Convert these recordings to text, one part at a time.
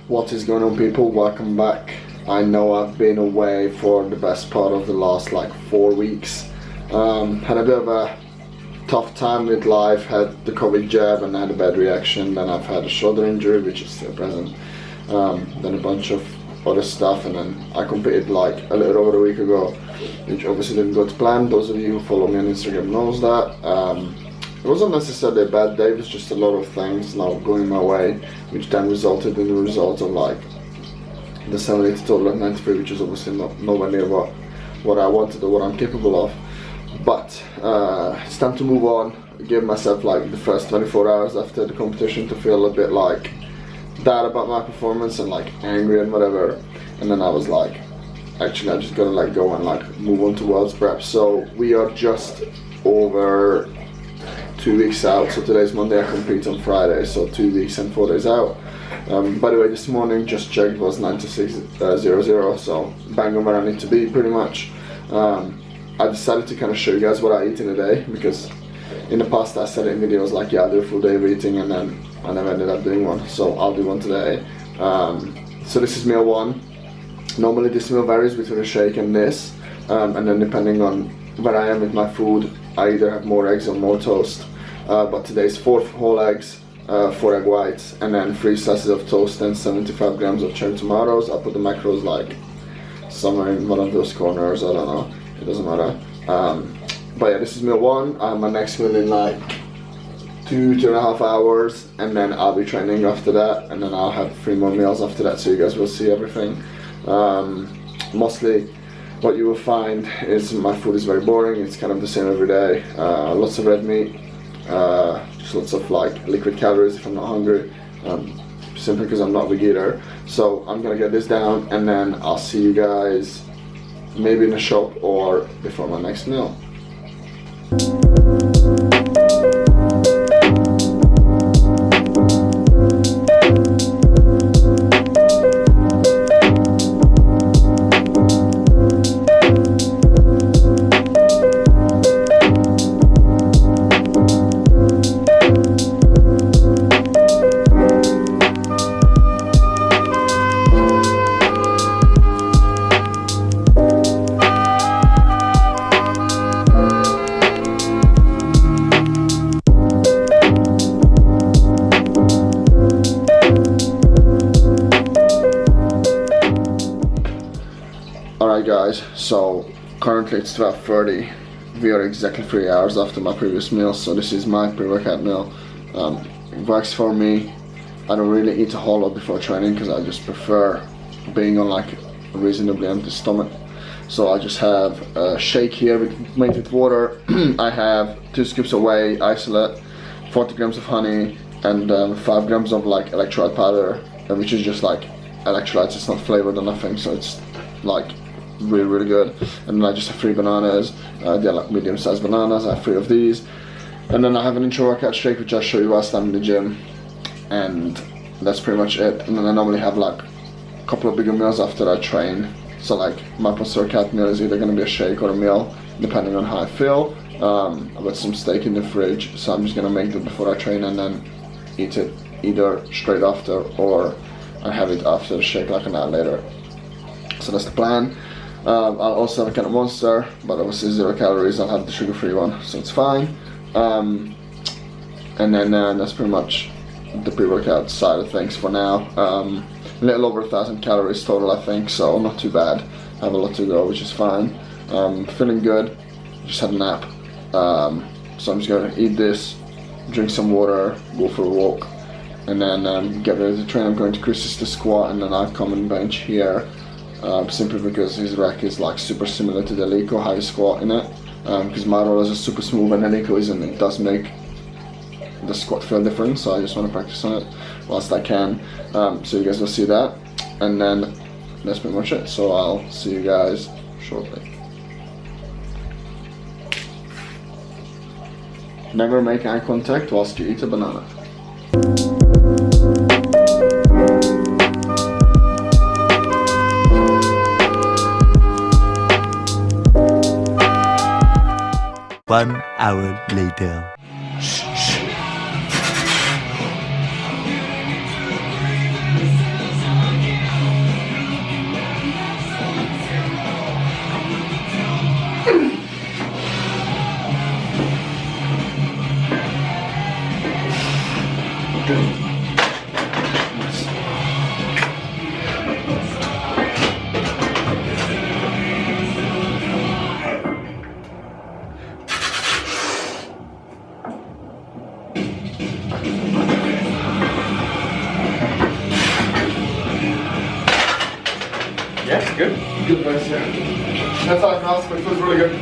What is going on, people? Welcome back. I know I've been away for the best part of the last like 4 weeks. Had a bit of a tough time with life, had the COVID jab and had a bad reaction, then I've had a shoulder injury which is still present, then a bunch of other stuff, and then I competed like a little over a week ago, which obviously didn't go to plan. Those of you who follow me on Instagram knows that. It wasn't necessarily a bad day, it was just a lot of things not going my way, which then resulted in the result of like the 70 total at 93, which is obviously nowhere near what I wanted or what I'm capable of. But it's time to move on. I gave myself like the first 24 hours after the competition to feel a bit like that about my performance and like angry and whatever, and then I was like, actually I just gotta let go and like move on to Worlds prep. So we are just over 2 weeks out, so today's Monday, I compete on Friday, so 2 weeks and 4 days out. By the way, this morning just checked, was 96.00, so bang on where I need to be pretty much. I decided to kind of show you guys what I eat in a day, because in the past I said in videos like, yeah, I'll do a full day of eating, and then I never ended up doing one, so I'll do one today. So this is meal one. Normally this meal varies between a shake and this, and then depending on where I am with my food, I either have more eggs or more toast. But today's 4 whole eggs, 4 egg whites, and then 3 slices of toast and 75 grams of cherry tomatoes. I'll put the macros like somewhere in one of those corners, I don't know, it doesn't matter. But yeah, this is meal one. My next meal in like 2.5 hours, and then I'll be training after that, and then I'll have 3 more meals after that, so you guys will see everything. Mostly what you will find is my food is very boring, it's kind of the same every day. Lots of red meat, just lots of like liquid calories if I'm not hungry, simply because I'm not a big eater. So I'm gonna get this down, and then I'll see you guys maybe in the shop or before my next meal. Alright guys, so currently it's 12:30. We are exactly 3 hours after my previous meal, so this is my pre-workout meal. It works for me. I don't really eat a whole lot before training because I just prefer being on like a reasonably empty stomach. So I just have a shake here made with water. I have 2 scoops of whey isolate, 40 grams of honey, and 5 grams of like electrolyte powder, which is just like electrolytes. It's not flavored or nothing, so it's like really good. And then I just have 3 bananas. They're like medium sized bananas. I have 3 of these, and then I have an intro workout shake which I'll show you whilst I'm in the gym, and that's pretty much it. And then I normally have like a couple of bigger meals after I train, so like my post-workout meal is either going to be a shake or a meal depending on how I feel. I've got some steak in the fridge, so I'm just going to make that before I train and then eat it either straight after or I have it after the shake like an hour later. So that's the plan. I'll also have a can of Monster, but obviously 0 calories. I'll have the sugar-free one, so it's fine. And then that's pretty much the pre-workout side of things for now. A little over 1,000 calories total, I think, so not too bad. I have a lot to go, which is fine. Feeling good. Just had a nap. So I'm just gonna eat this, drink some water, go for a walk, and then get ready to train. I'm going to Chris's to squat, and then I'll come and bench here. Simply because his rack is like super similar to the Eleiko, how you squat in it, because my rollers are super smooth and Eleiko isn't. It does make the squat feel different, so I just want to practice on it whilst I can. So you guys will see that, and then that's pretty much it. So I'll see you guys shortly. Never make eye contact whilst you eat a banana. One hour later. Good? Good base, yeah. That's how it feels, but it feels really good.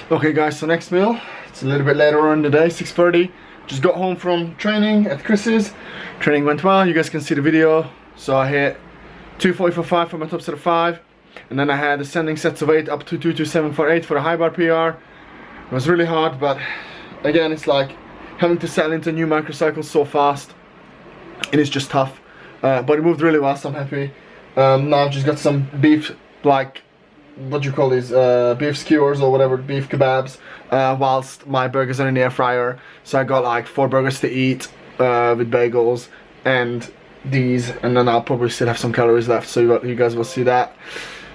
Okay guys, so next meal, it's a little bit later on in the day, 6:30. Just got home from training at Chris's. Training went well, you guys can see the video. So I hit 240 for 5 for my top set of 5. And then I had ascending sets of 8 up to 227 for 8 for a high bar PR. It was really hard, but again, it's like having to settle into new microcycles so fast. It is just tough. But it moved really well, so I'm happy. Now I've just got some beef, like, what do you call these, beef skewers or whatever, beef kebabs, whilst my burgers are in the air fryer. So I got like 4 burgers to eat with bagels and these, and then I'll probably still have some calories left, so you guys will see that.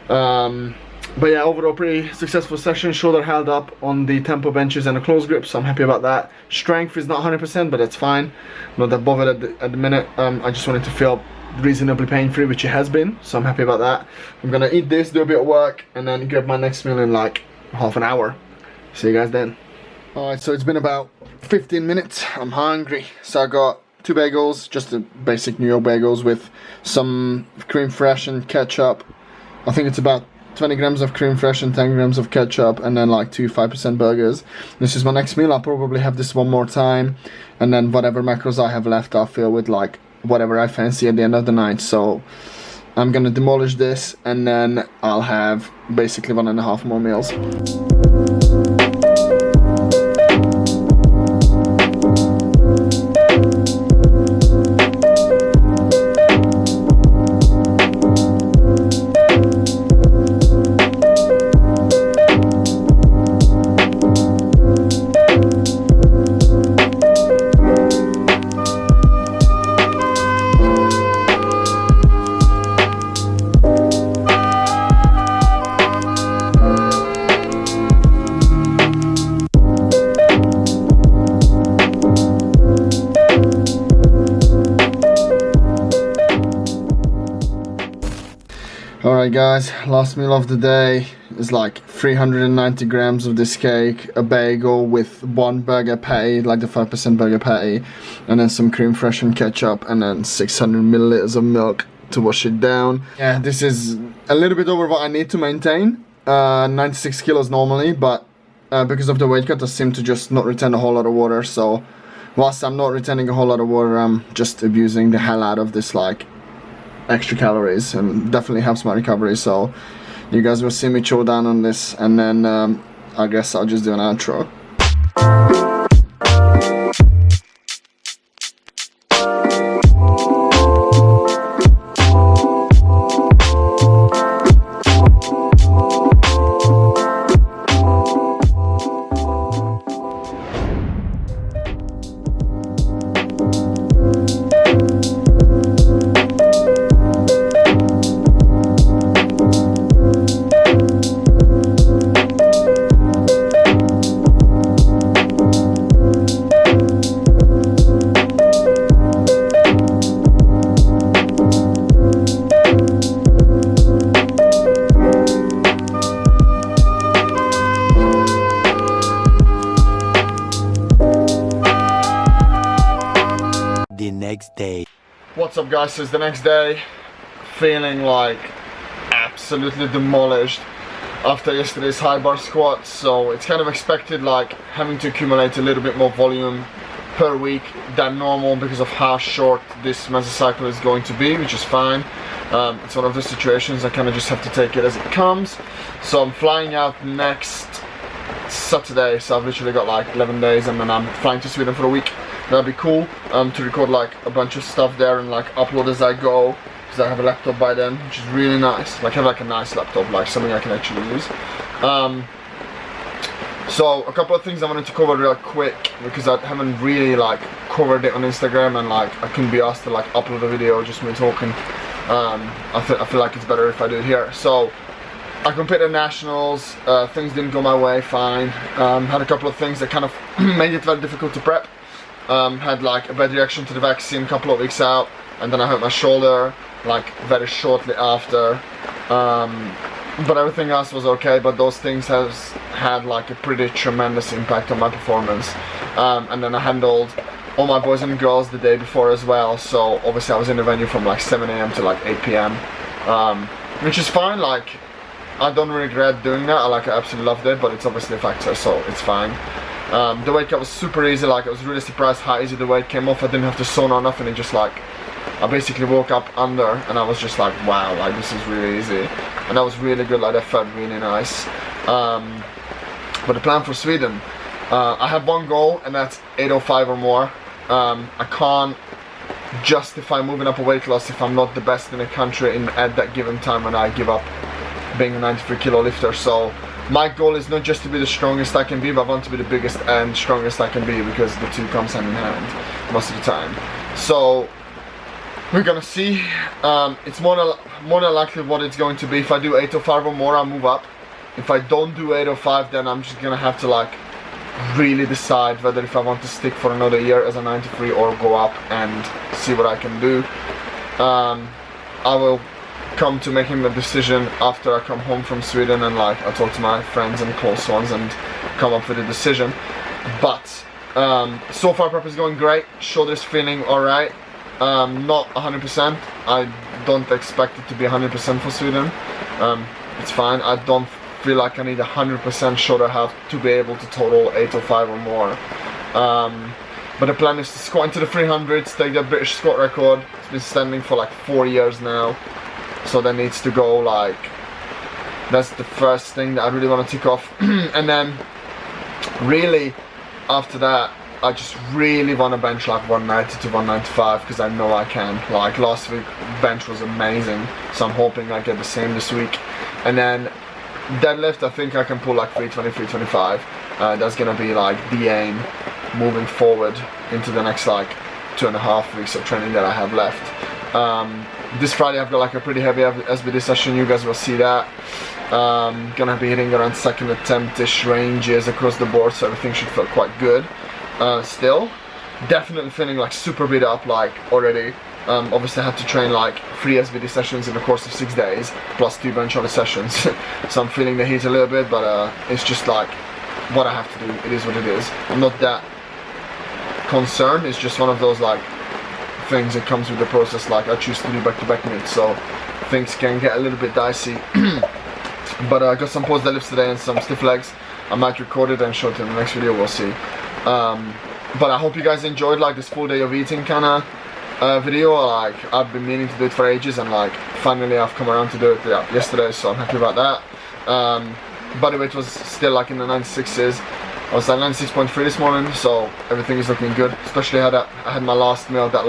But yeah, overall pretty successful session. Shoulder held up on the tempo benches and a close grip, so I'm happy about that. Strength is not 100%, but that's fine. I'm not that bothered at the minute. I just wanted to feel reasonably pain-free, which it has been, so I'm happy about that. I'm gonna eat this, do a bit of work, and then grab my next meal in like half an hour. See you guys then. Alright, so it's been about 15 minutes. I'm hungry, so I got 2 bagels, just the basic New York bagels with some cream fresh and ketchup. I think it's about 20 grams of cream fresh and 10 grams of ketchup, and then like 2 5% burgers. This is my next meal. I'll probably have this one more time, and then whatever macros I have left I'll fill with like whatever I fancy at the end of the night. So I'm gonna demolish this, and then I'll have basically 1.5 more meals. Alright guys, last meal of the day is like 390 grams of this cake, a bagel with 1 burger patty, like the 5% burger patty, and then some cream fresh and ketchup, and then 600 milliliters of milk to wash it down. Yeah, this is a little bit over what I need to maintain, 96 kilos normally, but because of the weight cut I seem to just not retain a whole lot of water, so whilst I'm not retaining a whole lot of water, I'm just abusing the hell out of this like extra calories and definitely helps my recovery. So you guys will see me chow down on this, and then I guess I'll just do an outro. The next day. What's up guys, so it's the next day, feeling like absolutely demolished after yesterday's high bar squat. So it's kind of expected, like having to accumulate a little bit more volume per week than normal because of how short this mesocycle is going to be, which is fine. It's one of those situations I kind of just have to take it as it comes. So I'm flying out next Saturday, so I've literally got like 11 days, and then I'm flying to Sweden for a week. That'd be cool to record like a bunch of stuff there and like upload as I go, because I have a laptop by then, which is really nice. Like, have like a nice laptop, like something I can actually use. So a couple of things I wanted to cover real quick, because I haven't really like covered it on Instagram, and like I couldn't be asked to like upload a video just me talking. I feel like it's better if I do it here. So I competed at nationals, things didn't go my way, fine. Had a couple of things that kind of made it very difficult to prep. Had like a bad reaction to the vaccine a couple of weeks out, and then I hurt my shoulder like very shortly after. But everything else was okay, but those things has had like a pretty tremendous impact on my performance. And then I handled all my boys and girls the day before as well, so obviously I was in the venue from like 7 AM to like 8 PM, which is fine. Like, I don't regret doing that. I absolutely loved it, but it's obviously a factor, so it's fine. The weight cut was super easy. Like, I was really surprised how easy the weight came off. I didn't have to sauna or nothing. It just like, I basically woke up under, and I was just like, wow, like this is really easy, and that was really good. Like, that felt really nice. But the plan for Sweden, I have one goal, and that's 805 or more. I can't justify moving up a weight class if I'm not the best in the country at that given time when I give up being a 93 kilo lifter. So my goal is not just to be the strongest I can be, but I want to be the biggest and strongest I can be, because the two comes hand in hand most of the time. So we're gonna see. It's more than likely what it's going to be. If I do 805 or more, I'll move up. If I don't do 805, then I'm just gonna have to like really decide whether if I want to stick for another year as a 93 or go up and see what I can do. I will come to making the decision after I come home from Sweden, and like I talk to my friends and close ones and come up with a decision. But so far prep is going great. Shoulder's feeling alright. Not 100%. I don't expect it to be 100% for Sweden. It's fine. I don't feel like I need 100% shoulder health to be able to total 805 or more. But the plan is to squat into the 300s, take the British squat record. It's been standing for like 4 years now, so that needs to go. Like, that's the first thing that I really want to tick off. And then really after that, I just really want to bench like 190 to 195, because I know I can. Like, last week bench was amazing, so I'm hoping I get the same this week. And then deadlift, I think I can pull like 320, 325. That's gonna be like the aim moving forward into the next like 2.5 weeks of training that I have left. This Friday I've got like a pretty heavy SBD session. You guys will see that. Gonna be hitting around second attempt-ish ranges across the board, so everything should feel quite good. Still, definitely feeling like super beat up like already. Obviously I had to train like 3 SBD sessions in the course of 6 days, plus 2 bench over sessions. So I'm feeling the heat a little bit, but it's just like what I have to do. It is what it is. I'm not that concerned. It's just one of those like things that comes with the process. Like, I choose to do back-to-back meets, so things can get a little bit dicey. But I got some pause deadlifts today and some stiff legs. I might record it and show it in the next video, we'll see. But I hope you guys enjoyed like this full day of eating kinda. video. Like, I've been meaning to do it for ages, and like finally I've come around to do it yesterday, so I'm happy about that. Body weight was still like in the 96s. I was at 96.3 this morning, so everything is looking good. Especially I had my last meal at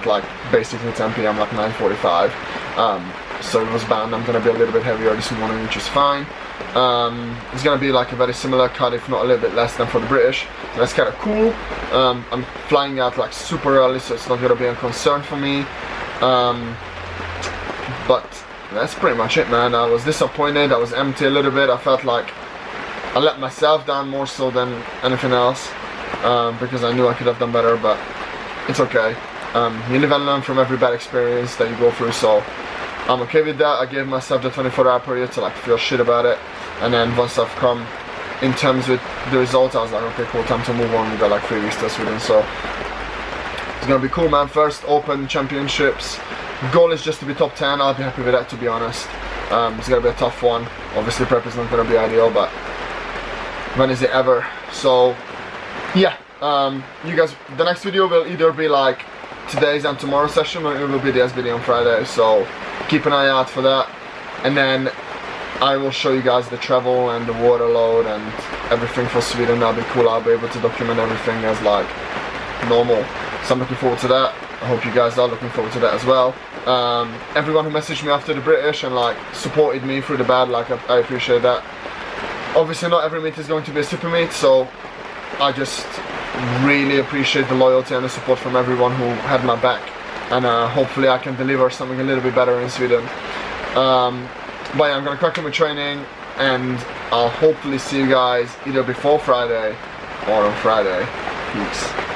like basically 10 p.m. like 9:45. So it was bound I'm gonna be a little bit heavier this morning, which is fine. It's gonna be like a very similar cut, if not a little bit less than for the British. So that's kind of cool. I'm flying out like super early, so it's not gonna be a concern for me. But that's pretty much it, man. I was disappointed. I was empty a little bit. I felt like I let myself down more so than anything else, because I knew I could have done better, but it's okay. You live and learn from every bad experience that you go through, so I'm okay with that. I gave myself the 24-hour period to like feel shit about it, and then once I've come in terms with the result, I was like, okay, cool, time to move on. We got like 3 weeks to Sweden, so it's gonna be cool, man. First Open Championships. Goal is just to be top 10. I'll be happy with that, to be honest. It's gonna be a tough one. Obviously prep is not gonna be ideal, but when is it ever? So yeah, you guys, the next video will either be like today's and tomorrow's session, or it will be the video on Friday, so keep an eye out for that. And then I will show you guys the travel and the water load and everything for Sweden. That'll be cool. I'll be able to document everything as like normal, so I'm looking forward to that. I hope you guys are looking forward to that as well. Everyone who messaged me after the British and like supported me through the bad, like I appreciate that. Obviously not every meet is going to be a super meet, so I just really appreciate the loyalty and the support from everyone who had my back, and hopefully I can deliver something a little bit better in Sweden. But yeah, I'm gonna crack on with training, and I'll hopefully see you guys either before Friday or on Friday. Peace.